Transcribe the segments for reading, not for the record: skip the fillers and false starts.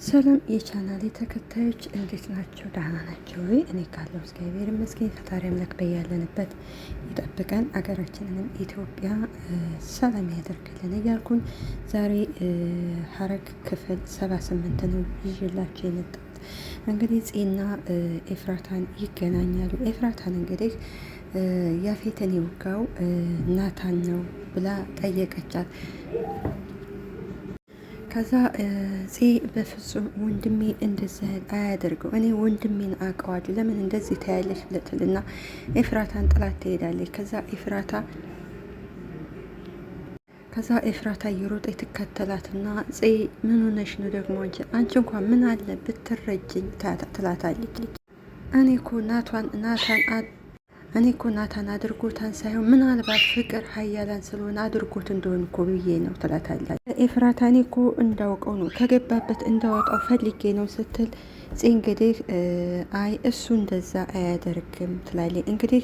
ሰላም የቻናሌ ተከታዮች እንዴት ናቸው? ደህና ናቸው ወይ? እኔ ካለው እግዚአብሔር ይመስገን። ፈጣሪ አምላክ በያለንበት ይጠብቀን፣ አገራችንንም ኢትዮጵያ ሰላም ያደርግልን እያልኩኝ ዛሬ ሐረግ ክፍል 78 ነው ይዤላችሁ የመጣሁት። እንግዲህ ፂና ኤፍራታን ይገናኛሉ። ኤፍራታን እንግዲህ ያፌትን የወጋው ናታን ነው ብላ ጠየቀቻት። ከዛ ፂ በፍጹም ወንድሜ እንደዚህ አያደርገው፣ እኔ ወንድሜን አውቀዋለሁ፣ ለምን እንደዚህ ታያለሽ ልትልና ኤፍራታን ጥላት ትሄዳለች። ከዛ ኤፍራታ እየሮጠ ትከተላትና ፂ ምን ሆነሽ ነው ደግሞ አንቺ እንኳን ምን አለ ብትረጅኝ ትላታለች። እኔ እኮ ናታን አድርጎታን ሳይሆን ምናልባት ፍቅር ሀያላን ስለሆነ አድርጎት እንደሆን እኮ ብዬ ነው ትላታለች። ኤፍራታ እኔ እኮ እንዳውቀው ነው ከገባበት እንዳወጣው ፈልጌ ነው ስትል ፂ እንግዲህ አይ እሱ እንደዛ አያደርግም ትላለች። እንግዲህ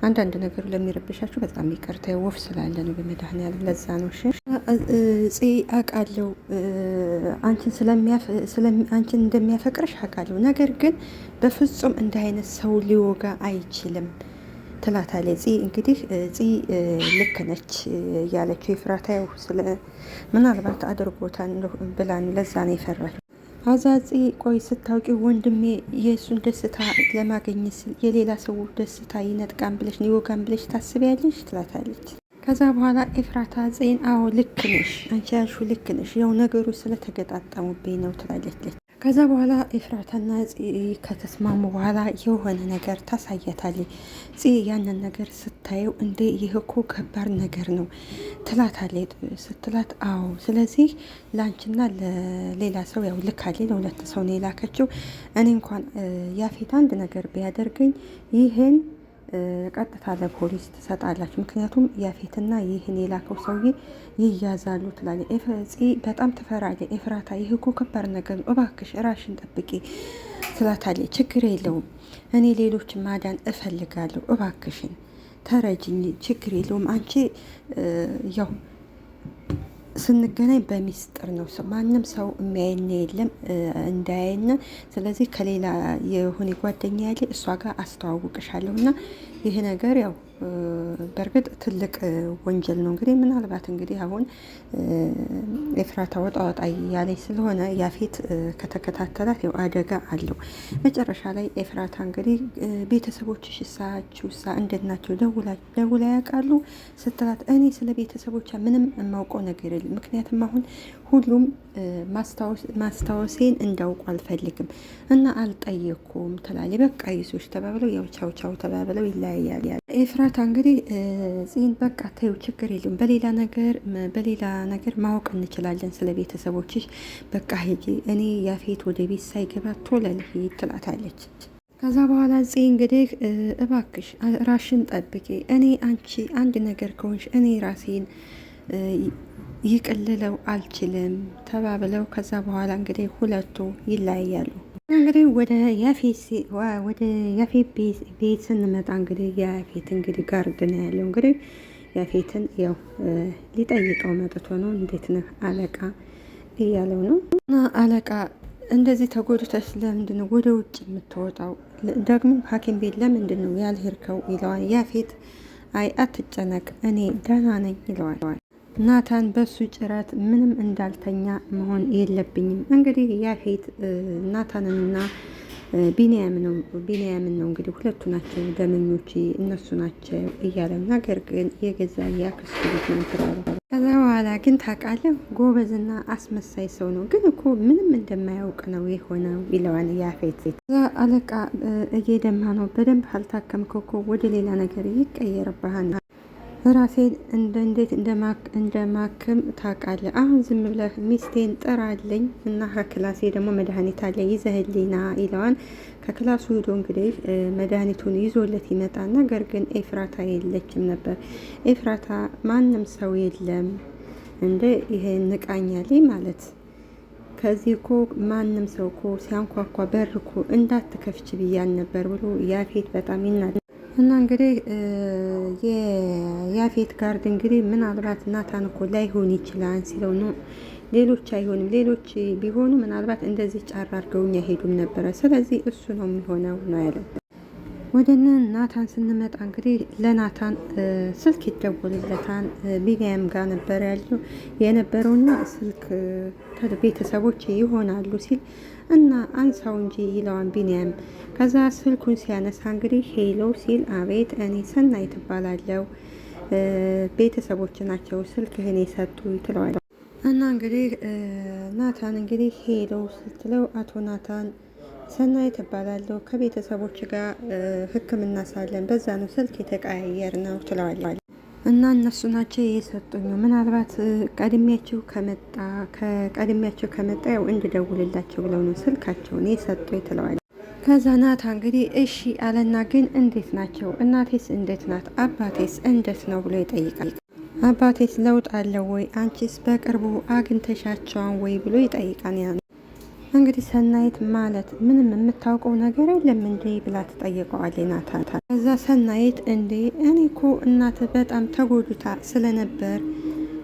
አንዳንድ ነገሩ ለሚረብሻችሁ በጣም ይቅርታ፣ ወፍ ስላለ ነው በመድኃኒዓለም ለዛ ነው። እሺ ፂ አውቃለሁ አንቺን እንደሚያፈቅርሽ አውቃለሁ፣ ነገር ግን በፍጹም እንደ አይነት ሰው ሊወጋ አይችልም ትላታለች። ፂ እንግዲህ ፂ ልክ ነች ያለችው ኤፍራታ ያው ስለ ምናልባት አድርጎታል ብላን ለዛ ነው የፈራችው። አዛጺ ቆይ ስታውቂ ወንድሜ የእሱን ደስታ ለማግኘት ስል የሌላ ሰው ደስታ ይነጥቃን ብለሽ ይወጋን ብለሽ ታስቢያለሽ ትላታለች። ከዛ በኋላ ኤፍራታ ፂን አዎ ልክ ነሽ፣ አንቺ ያልሽው ልክ ነሽ፣ ያው ነገሩ ስለተገጣጠሙብኝ ነው ትላለች። ከዛ በኋላ ኤፍራታና ፂ ከተስማሙ በኋላ የሆነ ነገር ታሳያታለች። ፂ ያንን ነገር ስታየው እንዴ ይህ እኮ ከባድ ነገር ነው ትላታለች። ስትላት አዎ ስለዚህ ለአንቺና ለሌላ ሰው ያው ልካለች፣ ለሁለት ሰው ነው የላከችው። እኔ እንኳን ያፌት አንድ ነገር ቢያደርገኝ ይህን ቀጥታ ለፖሊስ ትሰጣላችሁ፣ ምክንያቱም ያፌትና ይህን የላከው ሰውዬ ይያዛሉ ትላለች። ፂ በጣም ትፈራለች። ኤፍራታ ይህ እኮ ከባድ ነገር ነው፣ እባክሽ ራሽን ጠብቂ ትላታለች። ችግር የለውም እኔ ሌሎች ማዳን እፈልጋለሁ፣ እባክሽን ተረጅኝ፣ ችግር የለውም አንቺ ያው ስንገናኝ በሚስጥር ነው፣ ማንም ሰው የሚያየን የለም እንዳያየን። ስለዚህ ከሌላ የሆነ ጓደኛ ያለ እሷ ጋር አስተዋውቅሻለሁ እና ይህ ነገር ያው በእርግጥ ትልቅ ወንጀል ነው። እንግዲህ ምናልባት እንግዲህ አሁን ኤፍራታ ወጣ ያለች ስለሆነ ያፌት ከተከታተላት ያው አደጋ አለው። መጨረሻ ላይ ኤፍራታ እንግዲህ ቤተሰቦችሽ እሳ እንዴት ናቸው ደውላ ያውቃሉ ስትላት እኔ ስለ ቤተሰቦቿ ምንም የማውቀው ነገር የለም፣ ምክንያቱም አሁን ሁሉም ማስታወሴን እንዳውቁ አልፈልግም እና አልጠየኩም ትላለች። በቃ ይዞች ተባብለው ያው ቻው ቻው ተባብለው ይለያያል። ኤፍራታ እንግዲህ ፂን በቃ ተይው ችግር የለም በሌላ ነገር ማወቅ እንችላለን ስለ ቤተሰቦችሽ፣ በቃ ሂጂ፣ እኔ ያፌት ወደ ቤት ሳይገባ ቶሎ ልሂድ ትላታለች። ከዛ በኋላ ፂ እንግዲህ እባክሽ ራሽን ጠብቂ፣ እኔ አንቺ አንድ ነገር ከሆንሽ እኔ ራሴን ይቅልለው አልችልም ተባብለው ከዛ በኋላ እንግዲህ ሁለቱ ይለያያሉ። እንግዲህ ወደ ያፌት ቤት ስንመጣ እንግዲህ ያፌት እንግዲህ ጋርድ ነው ያለው። እንግዲህ ያፌትን ያው ሊጠይቀው መጥቶ ነው። እንዴት ነህ አለቃ እያለው ነው። እና አለቃ እንደዚህ ተጎድተሽ ለምንድን ነው ወደ ውጭ የምትወጣው? ደግሞ ሐኪም ቤት ለምንድን ነው ያልሄድከው? ይለዋል። ያፌት አይ አትጨነቅ እኔ ደህና ነኝ ይለዋል። ናታን በሱ ጭረት ምንም እንዳልተኛ መሆን የለብኝም። እንግዲህ ያፌት ናታንንና ቢንያምን ነው እንግዲህ ሁለቱ ናቸው ደመኞች እነሱ ናቸው እያለ ነገር ግን የገዛ ያክስቱ ልጅ ነው ትላለች። ከዛ በኋላ ግን ታውቃለህ ጎበዝና አስመሳይ ሰው ነው፣ ግን እኮ ምንም እንደማያውቅ ነው የሆነው ይለዋል ያፌት። ከዛ አለቃ እየደማ ነው፣ በደንብ አልታከምከው እኮ ወደ ሌላ ነገር ይቀየርብሃል ራሴን እንዴት እንደማክም ታውቃለህ? አሁን ዝም ብለህ ሚስቴን ጥራልኝ እና ከክላሴ ደግሞ መድኃኒት አለ ይዘህልኝና ይለዋን። ከክላሱ ሂዶ እንግዲህ መድኃኒቱን ይዞለት ይመጣል። ነገር ግን ኤፍራታ የለችም ነበር። ኤፍራታ ማንም ሰው የለም እንደ ይሄ ንቃኛልኝ ማለት ከዚህ እኮ ማንም ሰው እኮ ሲያንኳኳ በር እኮ እንዳትከፍች ብያን ነበር ብሎ ያፌት በጣም ይናል። እና እንግዲህ የያፌት ጋርድ እንግዲህ ምናልባት ናታን እኮ ላይሆን ይችላል ሲለው ነው። ሌሎች አይሆንም፣ ሌሎች ቢሆኑ ምናልባት እንደዚህ ጫራ አድርገውኛ ሄዱም ነበረ። ስለዚህ እሱ ነው የሚሆነው ነው ያለው። ወደ ናታን ስንመጣ እንግዲህ ለናታን ስልክ ይደውልለታል። ቢኒያም ጋር ነበር ያለው የነበረውና ስልክ ቤተሰቦች ይሆናሉ ሲል እና አንሳው እንጂ ይለዋን ቢኒያም። ከዛ ስልኩን ሲያነሳ እንግዲህ ሄሎ ሲል አቤት፣ እኔ ሰናይት እባላለሁ፣ ቤተሰቦች ናቸው ስልክህን የሰጡ ትለዋል። እና እንግዲህ ናታን እንግዲህ ሄሎ ስትለው አቶ ናታን ሰናይት እባላለሁ ከቤተሰቦች ጋር ሕክምና ሳለን በዛ ነው ስልክ የተቀያየር ነው ትለዋል። እና እነሱ ናቸው የሰጡኝ፣ ምናልባት ቀድሚያቸው ከመጣ ያው እንድደውልላቸው ብለው ነው ስልካቸውን የሰጡኝ ትለዋል። ከዛ ናታ እንግዲህ እሺ አለና ግን እንዴት ናቸው? እናቴስ እንዴት ናት? አባቴስ እንዴት ነው ብሎ ይጠይቃል። አባቴስ ለውጥ አለው ወይ? አንቺስ በቅርቡ አግኝተሻቸዋን ወይ ብሎ ይጠይቃል። እንግዲህ ሰናይት ማለት ምንም የምታውቀው ነገር የለም እንዴ ብላ ትጠይቀዋለች ናታን። ከዛ ሰናይት እንዴ እኔ እኮ እናት በጣም ተጎድታ ስለነበር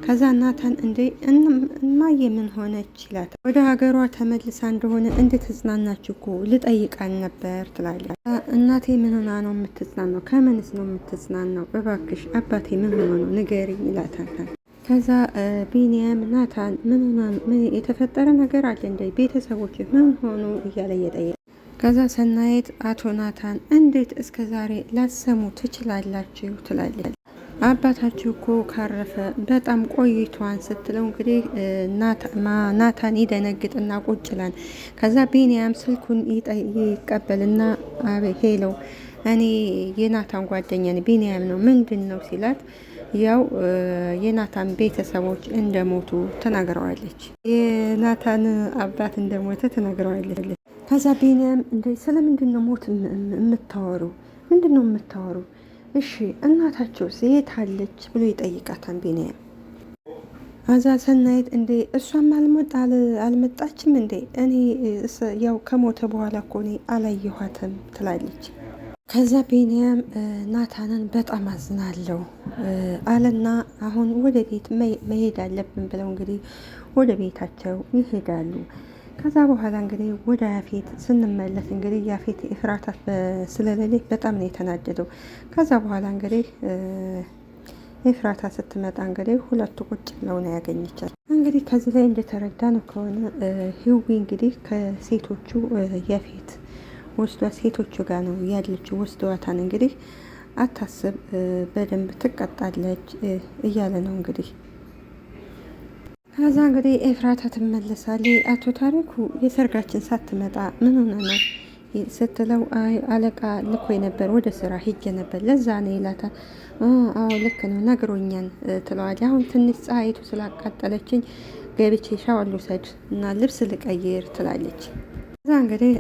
ከዛ ናታን እንዴ እማዬ ምን ሆነች ይላታል። ወደ ሀገሯ ተመልሳ እንደሆነ እንድትጽናናች እኮ ልጠይቃን ነበር ትላለች። እናቴ ምን ሆና ነው የምትጽናናው? ከምንስ ነው የምትጽናናው? እባክሽ አባቴ ምን ሆኖ ነው ንገሪኝ ይላታል። ከዛ ቢኒያም ናታን ምን የተፈጠረ ነገር አለ እንደ ቤተሰቦች ምን ሆኑ እያለ እየጠየቀ ከዛ ሰናይት አቶ ናታን እንዴት እስከ ዛሬ ላሰሙ ትችላላችሁ ትላለች። አባታችሁ እኮ ካረፈ በጣም ቆይቷን ስትለው እንግዲህ ናታን ይደነግጥና ቁጭ ይላል። ከዛ ቢኒያም ስልኩን ይቀበልና ሄለው እኔ የናታን ጓደኛ ቢኒያም ነው ምንድን ነው ሲላት ያው የናታን ቤተሰቦች እንደሞቱ ተናግረዋለች። የናታን አባት እንደሞተ ተናግረዋለች። ከዛ ቢኒያም እንደ ስለምንድን ነው ሞት የምታወሩ? ምንድን ነው የምታወሩ? እሺ እናታቸው የት አለች ብሎ ይጠይቃታል ቢኒያም። አዛ ሰናይት እንዴ እሷም አልመጣችም እንዴ? እኔ ያው ከሞተ በኋላ እኮ እኔ አላየኋትም ትላለች። ከዛ ቢኒያም ናታንን በጣም አዝናለሁ አለና አሁን ወደ ቤት መሄድ አለብን ብለው እንግዲህ ወደ ቤታቸው ይሄዳሉ። ከዛ በኋላ እንግዲህ ወደ ያፌት ስንመለስ እንግዲህ ያፌት ኤፍራታ ስለሌለች በጣም ነው የተናደደው። ከዛ በኋላ እንግዲህ ኤፍራታ ስትመጣ እንግዲህ ሁለቱ ቁጭ ብለው ነው ያገኘቻል። እንግዲህ ከዚህ ላይ እንደተረዳ ነው ከሆነ ህዊ እንግዲህ ከሴቶቹ ያፌት ወስዷ ሴቶቹ ጋር ነው ያለችው። ወስዷታን እንግዲህ አታስብ በደንብ ትቀጣለች እያለ ነው እንግዲህ። ከዛ እንግዲህ ኤፍራታ ትመለሳለች። አቶ ታሪኩ የሰርጋችን ሳትመጣ ምን ሆነ ነው ስትለው አይ አለቃ ልኮኝ ነበር ወደ ስራ ሄጄ ነበር ለዛ ነው ይላታል። አዎ ልክ ነው ነግሮኛል ትለዋለች። አሁን ትንሽ ፀሐይቱ ስላቃጠለችኝ ገብቼ ሻወር ልውሰድ እና ልብስ ልቀይር ትላለች። ከዛ እንግዲህ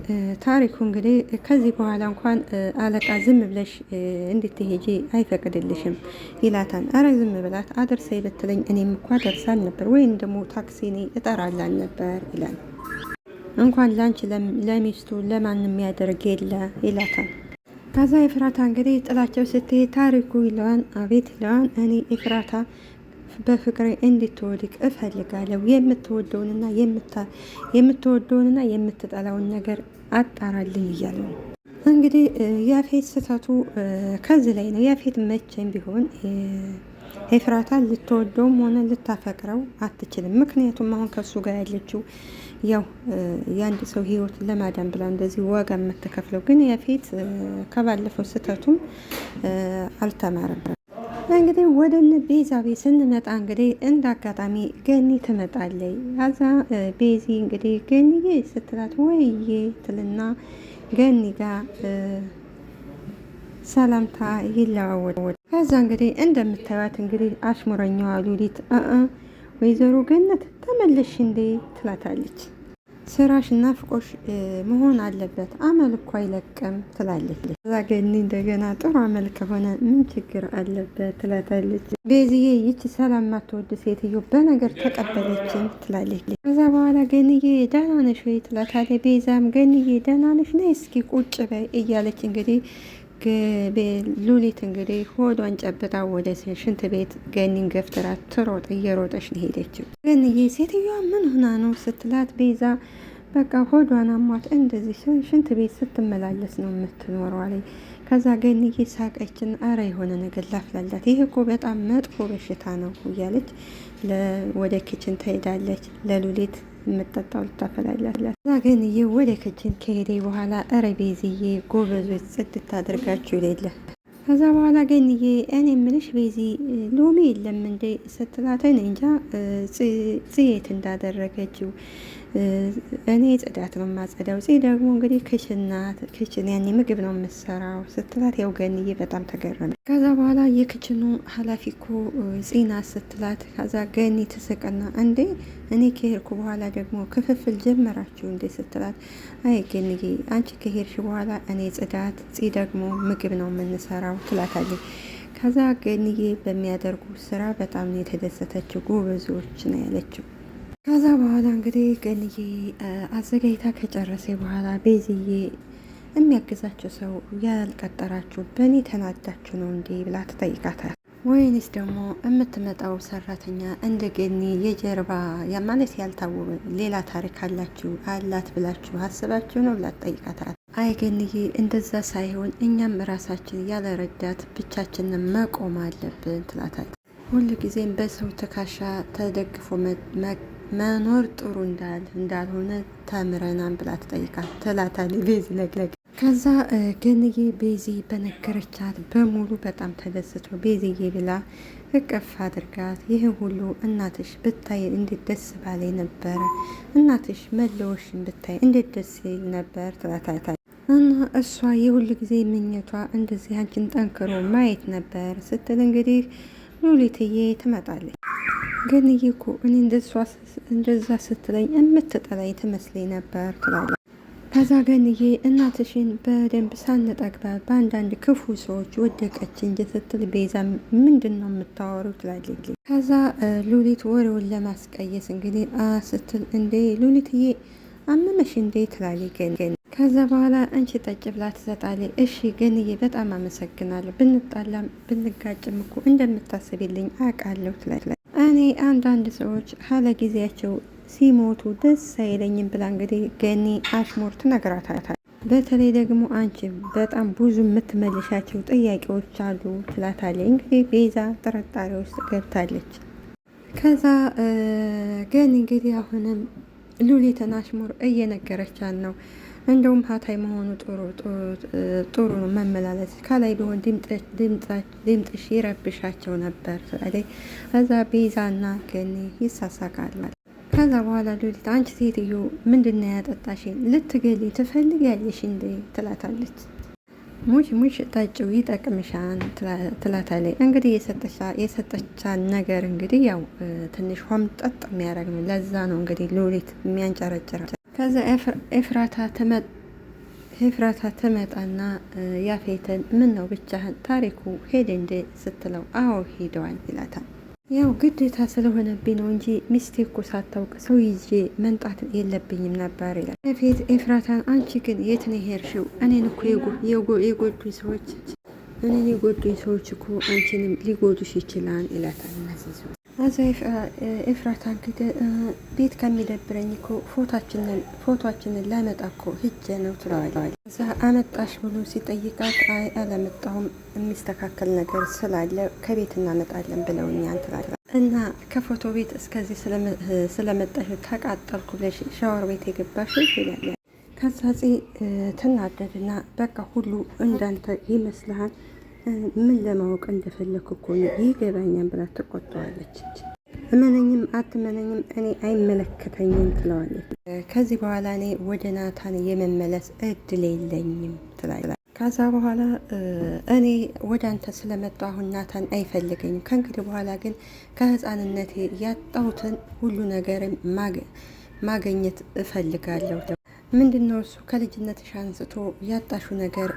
ታሪኩ እንግዲህ ከዚህ በኋላ እንኳን አለቃ ዝም ብለሽ እንድትሄጂ አይፈቅድልሽም ይላታል። አረ ዝም ብላት አደርሰኝ ብትለኝ እኔም እኮ ደርሳል ነበር ወይም ደግሞ ታክሲ እኔ እጠራላል ነበር ይላል። እንኳን ላንቺ ለሚስቱ ለማንም የሚያደርግ የለ ይላታል። ከዛ ኤፍራታ እንግዲህ ጥላቸው ስትሄድ ታሪኩ ይለዋን አቤት ይለዋን እኔ ኤፍራታ በፍቅሬ እንድትወድቅ እፈልጋለሁ። የምትወደውንና የምትጠላውን ነገር አጣራልኝ እያለ ነው እንግዲህ። ያፌት ስህተቱ ከዚህ ላይ ነው። ያፌት መቼም ቢሆን ኤፍራታ ልትወደውም ሆነ ልታፈቅረው አትችልም። ምክንያቱም አሁን ከሱ ጋር ያለችው ያው የአንድ ሰው ህይወት ለማዳን ብላ እንደዚህ ዋጋ የምትከፍለው ግን ያፌት ከባለፈው ስህተቱም አልተማረም። እንግዲህ ወደ ቤዛ ቤት ስንመጣ እንግዲህ እንደ አጋጣሚ ገኒ ትመጣለች። አዛ ቤዚ እንግዲህ ገኒዬ ስትላት ወይዬ ትልና ገኒ ጋር ሰላምታ ይለዋወጣል። ከዛ እንግዲህ እንደምታዩት እንግዲህ አሽሙረኛዋ ሉሊት ወይዘሮ ገነት ተመለሽ እንዴ ትላታለች። ስራሽ ናፍቆሽ መሆን አለበት፣ አመል እኮ አይለቅም ትላለች። እዛ ገኒ እንደገና ጥሩ አመል ከሆነ ምን ችግር አለበት ትላታለች። ቤዝዬ ይቺ ሰላም ማትወድ ሴትዮ በነገር ተቀበለችን ትላለች። ከዛ በኋላ ገንዬ ደህና ነሽ ወይ ትላታለች። ቤዛም ገንዬ ደህና ነሽ ነይ እስኪ ቁጭ በይ እያለች እንግዲህ ሉሊት እንግዲህ ሆዷን ጨብጣ ወደ ሽንት ቤት ገኒን ገፍትራ ትሮጥ እየሮጠች ነው ሄደችው። ገንዬ ሴትዮዋ ምን ሆና ነው ስትላት ቤዛ በቃ ሆዷን አሟት እንደዚህ ሽንት ቤት ስትመላለስ ነው የምትኖረው አለ። ከዛ ገንዬ ሳቀችን። አረ የሆነ ነገር ላፍላላት፣ ይህ እኮ በጣም መጥፎ በሽታ ነው እያለች ወደ ኪችን ትሄዳለች። ለሉሊት የምጠጣው ልታፈላላት። እዛ ገንዬ ወደ ክችን ከሄደ በኋላ እረ ቤዝዬ ጎበዞች ጽድት አድርጋችሁ የሌለ። ከዛ በኋላ ገንዬ እኔ የምልሽ ቤዚ ሎሚ የለም እንዴ ስትላተን እንጃ ጽየት እንዳደረገችው እኔ ጽዳት ነው የማጸዳው፣ ጽ ደግሞ እንግዲህ ክችን ያኔ ምግብ ነው የምሰራው ስትላት ያው ገንዬ በጣም ተገረመ። ከዛ በኋላ የክችኑ ኃላፊ እኮ ጽና ስትላት ከዛ ገኒ ትስቅና እንዴ እኔ ከሄድኩ በኋላ ደግሞ ክፍፍል ጀመራችሁ እንዴ ስትላት አይ ገንዬ አንቺ ከሄድሽ በኋላ እኔ ጽዳት፣ ጽ ደግሞ ምግብ ነው የምንሰራው ትላታለች። ከዛ ገንዬ በሚያደርጉ ስራ በጣም ነው የተደሰተችው። ጎበዞች ነው ያለችው። ከዛ በኋላ እንግዲህ ገንዬ አዘጋጅታ ከጨረሰ በኋላ ቤዝዬ የሚያግዛቸው ሰው ያልቀጠራችሁ በእኔ ተናዳችሁ ነው እንዴ ብላ ትጠይቃታል። ወይንስ ደግሞ የምትመጣው ሰራተኛ እንደ ገኒ የጀርባ ማለት ያልታወቀ ሌላ ታሪክ አላት ብላችሁ አስባችሁ ነው ብላ ትጠይቃታል። አይ ገንዬ እንደዛ ሳይሆን እኛም ራሳችን ያለ ረዳት ብቻችንን መቆም አለብን ትላታል። ሁል ጊዜም በሰው ትከሻ ተደግፎ መኖር ጥሩ እንዳልሆነ ተምረናን ብላ ትላታለች ቤዚ ለግለግ። ከዛ ገንዬ ቤዚ በነገረቻት በሙሉ በጣም ተደስቶ ቤዝዬ ብላ እቅፍ አድርጋት ይህን ሁሉ እናትሽ ብታይ እንዴት ደስ ባለ ነበረ፣ እናትሽ መለወሽን ብታይ እንዴት ደስ ይል ነበር ትላታለች። እና እሷ የሁል ጊዜ ምኞቷ እንደዚህ አንቺን ጠንክሮ ማየት ነበር ስትል እንግዲህ ሉሊትዬ ትመጣለች። ገንዬ እኮ እኔ እንደዛ ስትለኝ የምትጠላኝ ትመስለኝ ነበር ትላለች። ከዛ ገንዬ እናትሽን በደንብ ሳንጠግባ በአንዳንድ ክፉ ሰዎች ወደቀች እንጂ ስትል ቤዛ ምንድን ነው የምታወሩ ትላለች። ከዛ ሉሊት ወሬውን ለማስቀየስ እንግዲህ ስትል እንዴ ሉሊትዬ አመመሽ እንዴ ትላለች ገኒ። ከዛ በኋላ አንቺ ጠጭ ብላ ትሰጣለች። እሺ ገንዬ በጣም አመሰግናለሁ፣ ብንጣላም ብንጋጭም እኮ እንደምታስብልኝ አውቃለሁ ትላለች። እኔ አንዳንድ ሰዎች ካለ ጊዜያቸው ሲሞቱ ደስ አይለኝም ብላ እንግዲህ ገኒ አሽሙር ትነግራታል። በተለይ ደግሞ አንቺ በጣም ብዙ የምትመልሻቸው ጥያቄዎች አሉ ትላታለች። እንግዲህ ቤዛ ጥርጣሬ ውስጥ ገብታለች። ከዛ ገኒ እንግዲህ አሁንም ሉሊትን አሽሙር እየነገረቻት ነው። እንደውም ሀታይ መሆኑ ጥሩ ነው መመላለስ፣ ከላይ ቢሆን ድምጥሽ ይረብሻቸው ነበር ትላለች። ከዛ ቤዛና ገኒ ይሳሳቃሉ። ከዛ በኋላ ሉሊት አንቺ ሴትዮ ምንድነው ያጠጣሽ? ልትገሊ ትፈልጊያለሽ እንዴ ትላታለች። ሙሽ ጠጪው ይጠቅምሻን ትላታለች። እንግዲህ የሰጠቻን ነገር እንግዲህ ያው ትንሽ ሆምጠጥ የሚያደርግ ነው። ለዛ ነው እንግዲህ ሉሊት የሚያንጨረጭረው። ከዛ ኤፍራታ ትመጣና ያፌትን ምን ነው ብቻህን ታሪኩ ሄደ እንዴ ስትለው አዎ ሄደዋል ይላታል። ያው ግዴታ ስለሆነብኝ ነው እንጂ ሚስቴ እኮ ሳታውቅ ሰው ይዤ መንጣት የለብኝም ነበር ይላል ያፌት። ኤፍራታን አንቺ ግን የት ነው ሄድሽው? እኔን እኮ የጎዱኝ ሰዎች እኮ አንቺንም ሊጎዱሽ ይችላል ይላታል። እነዚህ ሰዎች አዛ ኤፍራታ እንግዲህ ቤት ከሚደብረኝ እኮ ፎቶችንን ላመጣ እኮ ሂጄ ነው ትለዋለች። እዛ አመጣሽ ብሎ ሲጠይቃት አይ አላመጣሁም የሚስተካከል ነገር ስላለ ከቤት እናመጣለን ብለውኛል ትላለች። እና ከፎቶ ቤት እስከዚህ ስለመጣሽ ተቃጠልኩ ብለሽ ሻወር ቤት የገባሽ ይላል። ከዛ ትናደድና በቃ ሁሉ እንዳንተ ይመስልሃል? ምን ለማወቅ እንደፈለኩ እኮ ይገባኛል ብላ ትቆጣዋለች። እመነኝም አትመነኝም እኔ አይመለከተኝም ትለዋለች። ከዚህ በኋላ እኔ ወደ ናታን የመመለስ እድል የለኝም ትላለች። ከዛ በኋላ እኔ ወደ አንተ ስለመጣሁ አሁን ናታን አይፈልገኝም። ከእንግዲህ በኋላ ግን ከህፃንነቴ ያጣሁትን ሁሉ ነገር ማገኘት እፈልጋለሁ። ምንድነው እሱ? ከልጅነትሽ አንስቶ ያጣሹ ነገር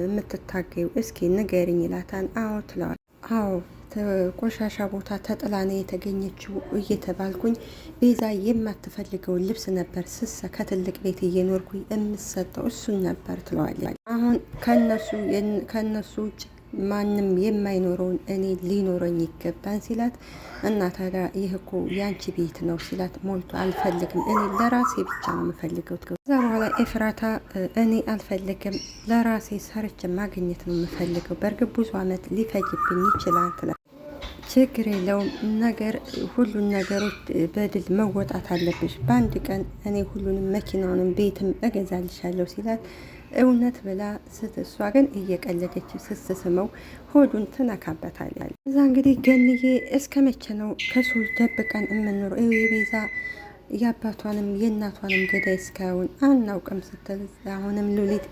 የምትታገዩ እስኪ ንገሪኝ ይላታል። አዎ ትለዋል። አዎ ቆሻሻ ቦታ ተጥላኔ የተገኘችው እየተባልኩኝ ቤዛ የማትፈልገውን ልብስ ነበር ከትልቅ ቤት እየኖርኩኝ የምሰጠው እሱን ነበር ትለዋለች። አሁን ከነሱ ውጭ ማንም የማይኖረውን እኔ ሊኖረኝ ይገባን ሲላት፣ እና ታዲያ ይህ እኮ ያንቺ ቤት ነው ሲላት፣ ሞልቶ አልፈልግም፣ እኔ ለራሴ ብቻ ነው የምፈልገው። ከዛ በኋላ ኤፍራታ እኔ አልፈልግም፣ ለራሴ ሰርች ማግኘት ነው የምፈልገው፣ በእርግጥ ብዙ አመት ሊፈጅብኝ ይችላል ትላለች። ችግር የለውም ሁሉን ነገሮች በድል መወጣት አለብሽ፣ በአንድ ቀን እኔ ሁሉንም መኪናውንም ቤትም እገዛልሻለሁ ሲላት፣ እውነት ብላ እሷ ግን እየቀለደች ስትስመው ሆዱን ትነካበታለች። እዛ እንግዲህ ገንዬ እስከ መቼ ነው ከሱ ደብቀን የምንኖረው? የቤዛ የአባቷንም የእናቷንም ገዳይ እስካሁን አናውቅም ስትል አሁንም ሉሊት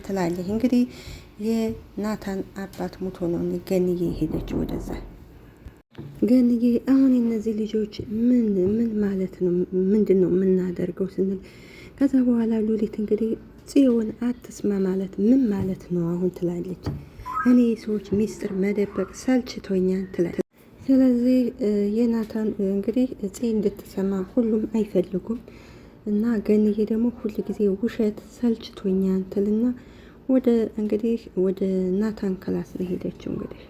ትላለች። እንግዲህ የናታን አባት ሞቶ ነው ገንዬ ሄደች ወደዛ። ገንዬ አሁን እነዚህ ልጆች ምን ማለት ነው? ምንድን ነው የምናደርገው ስንል ከዛ በኋላ ሉሊት እንግዲህ ጽዮን አትስማ ማለት ምን ማለት ነው አሁን ትላለች። እኔ ሰዎች ሚስጥር መደበቅ ሰልችቶኛል ትላለች። ስለዚህ የናታን እንግዲህ ጽ እንድትሰማ ሁሉም አይፈልጉም እና ገንዬ ደግሞ ሁል ጊዜ ውሸት ሰልችቶኛል ትልና ወደ ናታን ክላስ ነው ሄደችው። እንግዲህ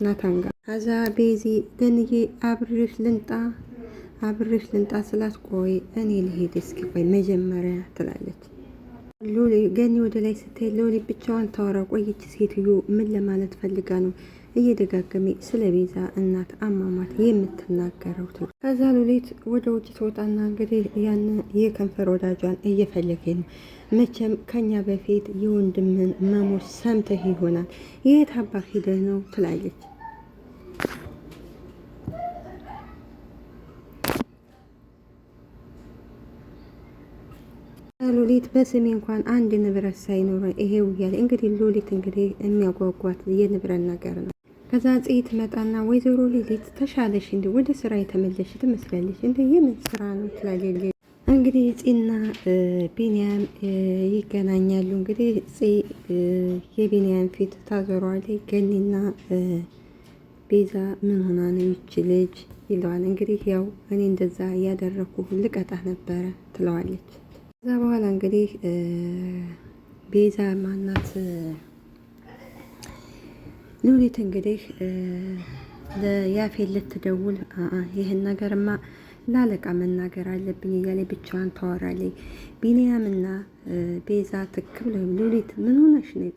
ናታን ጋር አዛ ቤዚ ገንዬ አብሬሽ ልንጣ ስላት፣ ቆይ እኔ ልሄድ እስኪ ቆይ መጀመሪያ ትላለች። ገኒ ወደ ላይ ስትሄድ ሎሊ ብቻዋን ታወራ ቆየች። ሴትዮ ምን ለማለት ፈልጋ ነው እየደጋገሜ ስለ ቤዛ እናት አሟሟት የምትናገረው? ከዛ ሉሊት ወደ ውጭ ትወጣና እንግዲህ ያን የከንፈር ወዳጇን እየፈለገ ነው። መቼም ከኛ በፊት የወንድምን መሞት ሰምተህ ይሆናል፣ የት አባህ ሂደህ ነው ትላለች። ሉሊት በስሜ እንኳን አንድ ንብረት ሳይኖረ ይሄው እያለ እንግዲህ ሉሊት እንግዲህ የሚያጓጓት የንብረት ነገር ነው። ከዛ ጽት መጣና ወይዘሮ ሉሊት ተሻለሽ እንዲ ወደ ስራ የተመለሽ ትመስላለች፣ እንደ የምን ስራ ነው ትላለች። እንግዲህ ጽና ቢኒያም ይገናኛሉ። እንግዲህ ጽ የቢኒያም ፊት ታዞሯለች። ገኒና ቤዛ ምን ሆና ነው ይች ልጅ ይለዋል። እንግዲህ ያው እኔ እንደዛ እያደረኩ ልቀጣ ነበረ ትለዋለች። ከዛ በኋላ እንግዲህ ቤዛ ማናት ሉሊት እንግዲህ ለያፌት ልትደውል ይህን ነገርማ ላለቃ መናገር አለብኝ እያለ ብቻዋን ታወራለች። ቢኒያምና ቤዛ ትክብ ሉሊት ምን ሆነሽ ነው?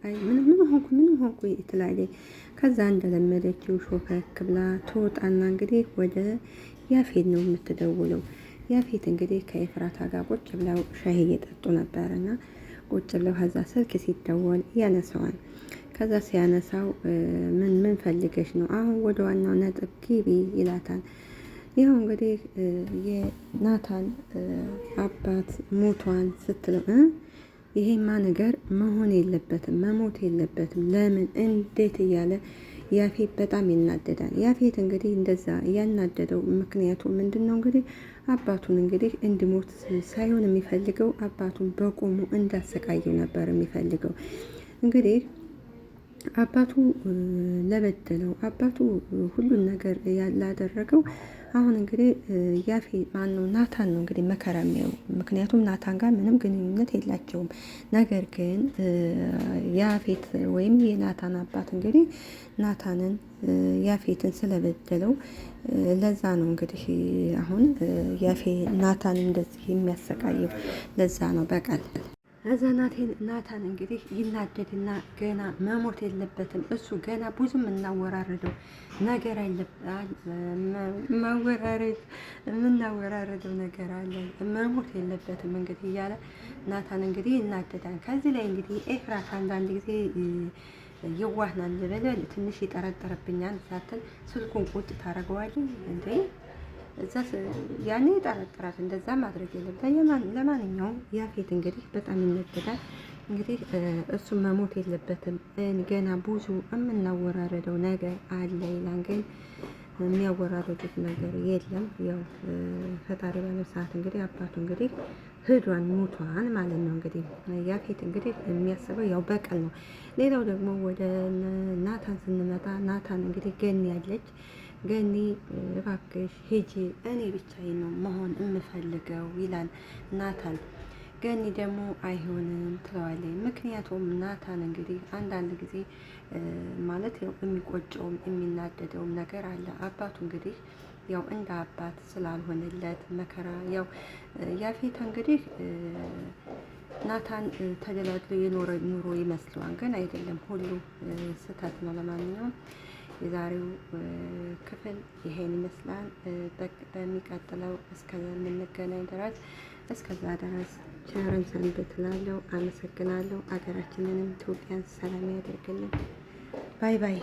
ምን ሆንኩ ትላለች። ከዛ እንደለመደችው ሾፈክ ብላ ትወጣና እንግዲህ ወደ ያፌት ነው የምትደውለው። ያፌት እንግዲህ ከኤፍራታ ጋር ቁጭ ብለው ሻይ እየጠጡ ነበርና ቁጭ ብለው ከዛ ስልክ ሲደወል ያነሳዋል። ከዛ ሲያነሳው ምን ፈልገሽ ነው? አሁን ወደ ዋናው ነጥብ ግቢ ይላታል። ያው እንግዲህ የናታን አባት ሞቷን ስትለው ይሄማ ነገር መሆን የለበትም መሞት የለበትም ለምን እንዴት እያለ ያፌት በጣም ይናደዳል። ያፌት እንግዲህ እንደዛ ያናደደው ምክንያቱ ምንድነው? እንግዲህ አባቱን እንግዲህ እንዲሞት ሳይሆን የሚፈልገው አባቱን በቆሙ እንዳሰቃየው ነበር የሚፈልገው። እንግዲህ አባቱ ለበደለው አባቱ ሁሉን ነገር ያላደረገው አሁን እንግዲህ ያፌት ማነው ናታን ነው እንግዲህ መከራ የሚያው። ምክንያቱም ናታን ጋር ምንም ግንኙነት የላቸውም። ነገር ግን ያፌት ወይም የናታን አባት እንግዲህ ናታንን ያፌትን ስለበደለው ለዛ ነው እንግዲህ አሁን ናታን እንደዚህ የሚያሰቃየው ለዛ ነው በቀል። እዛ ናታን እንግዲህ ይናደድና ገና መሞት የለበትም እሱ ገና ብዙ የምናወራረደው ነገር የምናወራረደው ነገር አለ መሞት የለበትም እንግዲህ እያለ ናታን እንግዲህ ይናደዳል። ከዚህ ላይ እንግዲህ ኤፍራታ አንዳንድ ጊዜ የዋህናን ልበል ትንሽ ይጠረጠርብኛል ሳትል ስልኩን ቁጭ ታደርገዋለች እንዴ እዛ ያኔ ይጠረጥራል። እንደዛ ማድረግ የለበትም። ለማንኛውም ያፌት እንግዲህ በጣም ይነደዳል። እንግዲህ እሱ መሞት የለበትም ገና ብዙ የምናወራረደው ነገር አለ ይላል። ግን የሚያወራረዱት ነገር የለም። ያው ፈጣሪ ባለው ሰዓት እንግዲህ አባቱ እንግዲህ ህዷን ሞቷን ማለት ነው። እንግዲህ ያፌት እንግዲህ የሚያስበው ያው በቀል ነው። ሌላው ደግሞ ወደ ናታን ስንመጣ ናታን እንግዲህ ገኒ ያለች ገኒ እባክሽ ሂጂ፣ እኔ ብቻዬን ነው መሆን የምፈልገው ይላል ናታን። ገኒ ደግሞ አይሆንም ትለዋለች። ምክንያቱም ናታን እንግዲህ አንዳንድ ጊዜ ማለት ያው የሚቆጨውም የሚናደደውም ነገር አለ። አባቱ እንግዲህ ያው እንደ አባት ስላልሆነለት መከራ ያው ያፌት እንግዲህ ናታን ተደላድሎ የኖረ ኑሮ ይመስለዋል፣ ግን አይደለም፣ ሁሉ ስህተት ነው። ለማንኛውም የዛሬው ክፍል ይሄን ይመስላል። በሚቀጥለው እስከምንገናኝ ድረስ እስከዛ ድረስ ቸርን ሰንብት እላለሁ። አመሰግናለሁ። አገራችንንም ኢትዮጵያን ሰላም ያደርግልን። ባይ ባይ።